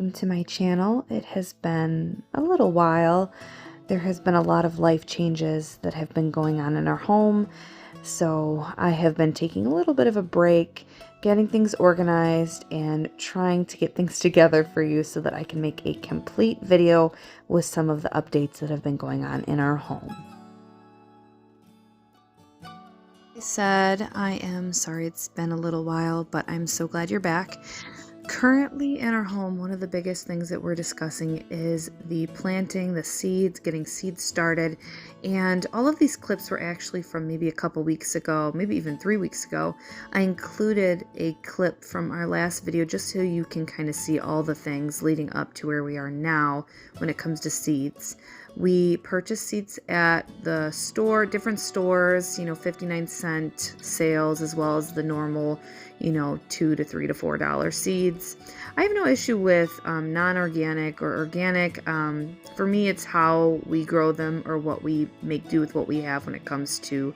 welcome to my channel. It has been a little while. There has been a lot of life changes that have been going on in our home, so I have been taking a little bit of a break, getting things organized and trying to get things together for you so that I can make a complete video with some of the updates that have been going on in our home. I said I am sorry it's been a little while, but I'm so glad you're back. Currently in our home, one of the biggest things that we're discussing is the planting, the seeds, getting seeds started. And all of these clips were actually from maybe a couple weeks ago, maybe even 3 weeks ago. I included a clip from our last video just so you can kind of see all the things leading up to where we are now when it comes to seeds. We purchased seeds at the store, different stores, 59-cent sales, as well as the normal, $2 to $3 to $4 seeds. I have no issue with non-organic or organic. For me, it's how we grow them or what we make do with what we have when it comes to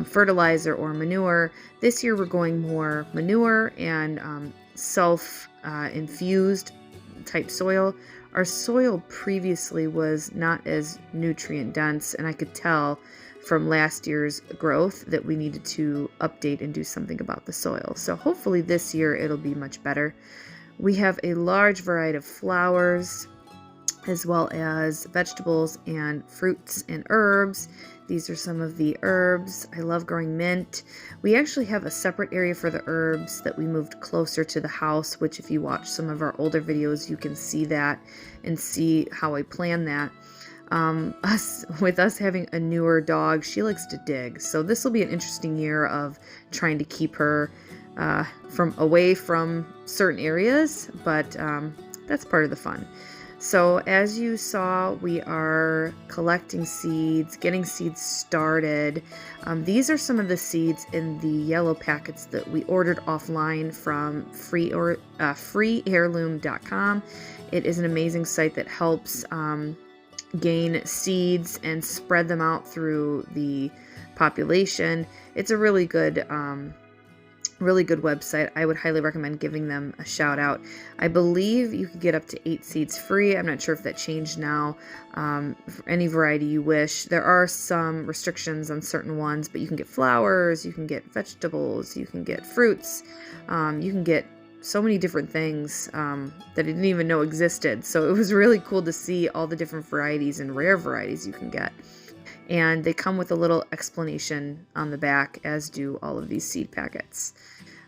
fertilizer or manure. This year we're going more manure and self-infused type soil. Our soil previously was not as nutrient dense, and I could tell from last year's growth that we needed to update and do something about the soil. So hopefully this year it'll be much better. We have a large variety of flowers as well as vegetables and fruits and herbs. These are some of the herbs. I love growing mint. We actually have a separate area for the herbs that we moved closer to the house, which if you watch some of our older videos, you can see that and see how I plan that. With us having a newer dog, she likes to dig. So this will be an interesting year of trying to keep her away from certain areas, but that's part of the fun. So as you saw, we are collecting seeds, getting seeds started. These are some of the seeds in the yellow packets that we ordered offline from freeheirloom.com. It is an amazing site that helps gain seeds and spread them out through the population. It's a really good website. I would highly recommend giving them a shout out. I believe you could get up to 8 seeds free. I'm not sure if that changed now. For any variety you wish. There are some restrictions on certain ones, but you can get flowers, you can get vegetables, you can get fruits, you can get so many different things that I didn't even know existed. So it was really cool to see all the different varieties and rare varieties you can get. And they come with a little explanation on the back, as do all of these seed packets.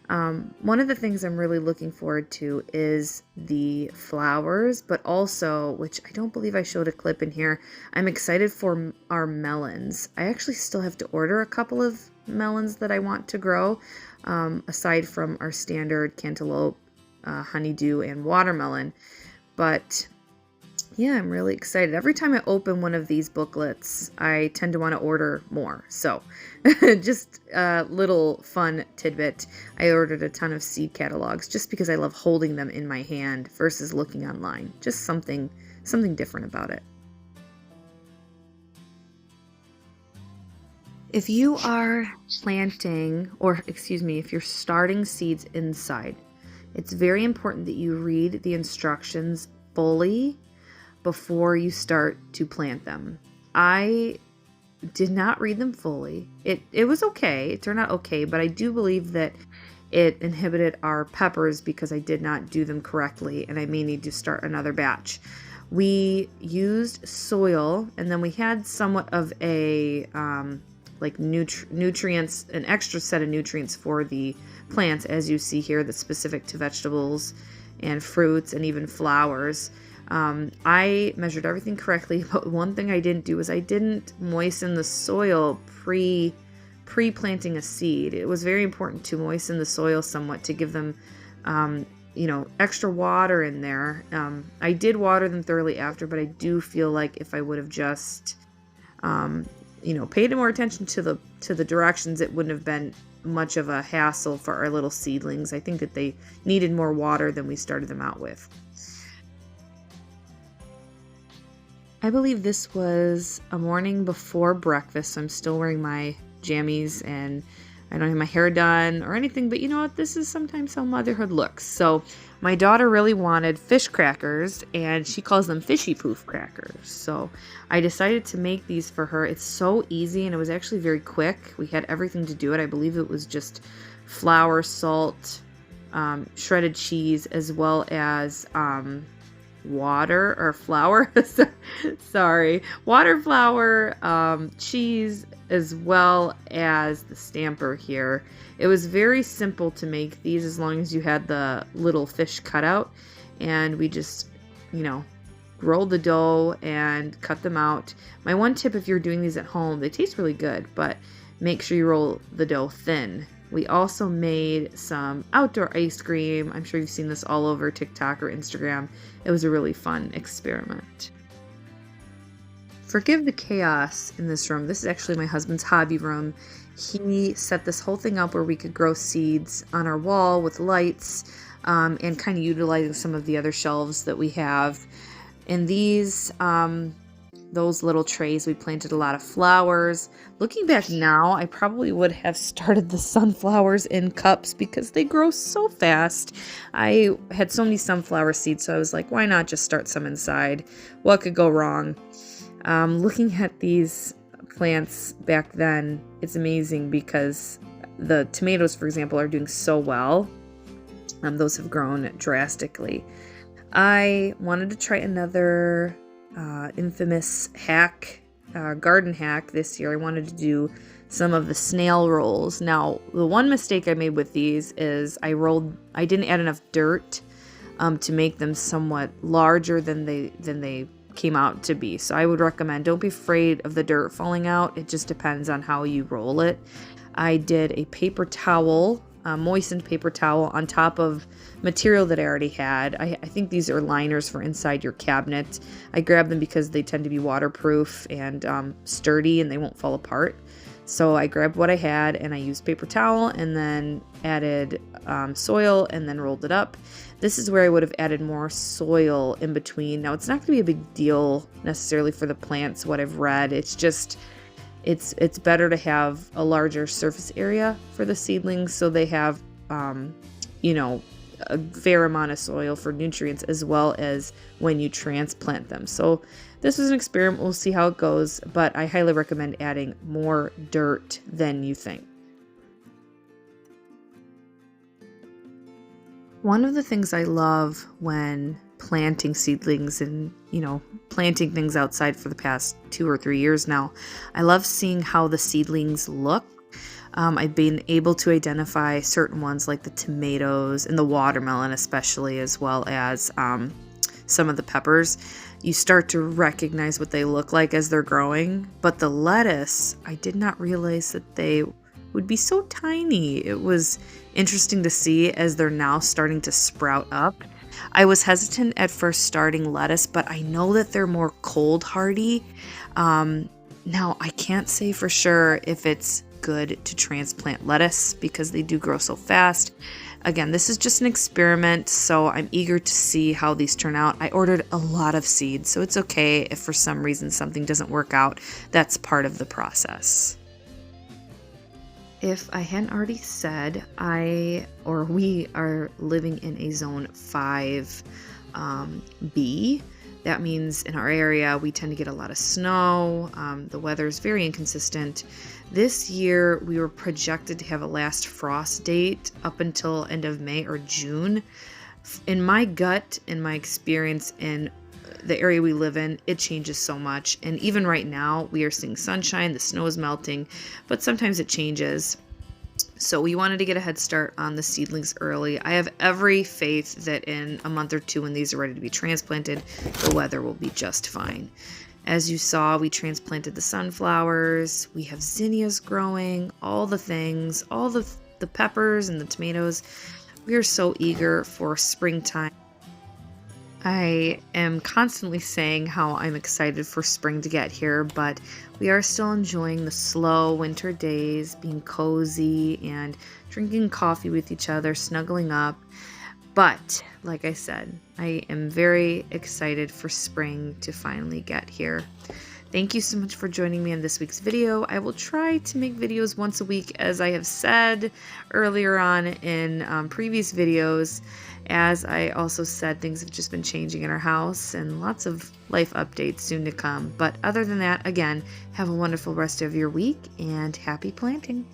One of the things I'm really looking forward to is the flowers, but also, which I don't believe I showed a clip in here, I'm excited for our melons. I actually still have to order a couple of melons that I want to grow, aside from our standard cantaloupe, honeydew, and watermelon. But yeah, I'm really excited. Every time I open one of these booklets, I tend to want to order more. So just a little fun tidbit. I ordered a ton of seed catalogs just because I love holding them in my hand versus looking online. Just something different about it. If you are planting, if you're starting seeds inside, it's very important that you read the instructions fully before you start to plant them. I did not read them fully. It was okay. It turned out okay, but I do believe that it inhibited our peppers because I did not do them correctly, and I may need to start another batch. We used soil, and then we had somewhat of a nutrients, an extra set of nutrients for the plants, as you see here, that's specific to vegetables and fruits and even flowers. I measured everything correctly, but one thing I didn't do is I didn't moisten the soil pre-planting a seed. It was very important to moisten the soil somewhat to give them, extra water in there. I did water them thoroughly after, but I do feel like if I would have just, paid more attention to the directions, it wouldn't have been much of a hassle for our little seedlings. I think that they needed more water than we started them out with. I believe this was a morning before breakfast. So I'm still wearing my jammies and I don't have my hair done or anything, but you know what? This is sometimes how motherhood looks. So my daughter really wanted fish crackers, and she calls them fishy poof crackers. So I decided to make these for her. It's so easy, and it was actually very quick. We had everything to do it. I believe it was just flour, salt, shredded cheese, as well as water or flour. Sorry, water, flour, cheese, as well as the stamper here. It was very simple to make these as long as you had the little fish cutout, and we just, rolled the dough and cut them out. My one tip, if you're doing these at home, they taste really good, but make sure you roll the dough thin. We also made some outdoor ice cream. I'm sure you've seen this all over TikTok or Instagram. It was a really fun experiment. Forgive the chaos in this room. This is actually my husband's hobby room. He set this whole thing up where we could grow seeds on our wall with lights, and kind of utilizing some of the other shelves that we have. In these, those little trays, we planted a lot of flowers. Looking back now, I probably would have started the sunflowers in cups because they grow so fast. I had so many sunflower seeds, so I was like, why not just start some inside? What could go wrong? Looking at these plants back then, it's amazing because the tomatoes, for example, are doing so well. Those have grown drastically. I wanted to try another infamous hack, garden hack this year. I wanted to do some of the snail rolls. Now, the one mistake I made with these is I didn't add enough dirt to make them somewhat larger than they came out to be. So I would recommend, don't be afraid of the dirt falling out. It just depends on how you roll it. I did a paper towel, moistened paper towel on top of material that I already had. I think these are liners for inside your cabinet. I grabbed them because they tend to be waterproof and sturdy, and they won't fall apart. So I grabbed what I had, and I used paper towel, and then added soil, and then rolled it up. This is where I would have added more soil in between. Now, it's not going to be a big deal necessarily for the plants, what I've read. It's just, it's better to have a larger surface area for the seedlings, so they have, a fair amount of soil for nutrients, as well as when you transplant them. So this was an experiment. We'll see how it goes, but I highly recommend adding more dirt than you think. One of the things I love when planting seedlings and, planting things outside for the past 2 or 3 years now, I love seeing how the seedlings look. I've been able to identify certain ones like the tomatoes and the watermelon especially, as well as some of the peppers. You start to recognize what they look like as they're growing. But the lettuce, I did not realize that they would be so tiny. It was interesting to see as they're now starting to sprout up. I was hesitant at first starting lettuce, but I know that they're more cold hardy. Now, I can't say for sure if it's good to transplant lettuce because they do grow so fast. Again, this is just an experiment, so I'm eager to see how these turn out. I ordered a lot of seeds, so it's okay if for some reason something doesn't work out. That's part of the process. If I hadn't already said, we are living in a zone 5B. That means in our area, we tend to get a lot of snow. The weather is very inconsistent. This year, we were projected to have a last frost date up until end of May or June. In my gut, in my experience in the area we live in, it changes so much. And even right now, we are seeing sunshine, the snow is melting, but sometimes it changes. So we wanted to get a head start on the seedlings early. I have every faith that in a month or two, when these are ready to be transplanted, the weather will be just fine. As you saw, we transplanted the sunflowers. We have zinnias growing, all the things, all the peppers and the tomatoes. We are so eager for springtime. I am constantly saying how I'm excited for spring to get here, but we are still enjoying the slow winter days, being cozy and drinking coffee with each other, snuggling up. But like I said, I am very excited for spring to finally get here. Thank you so much for joining me in this week's video. I will try to make videos once a week, as I have said earlier on in previous videos. As I also said, things have just been changing in our house and lots of life updates soon to come. But other than that, again, have a wonderful rest of your week and happy planting.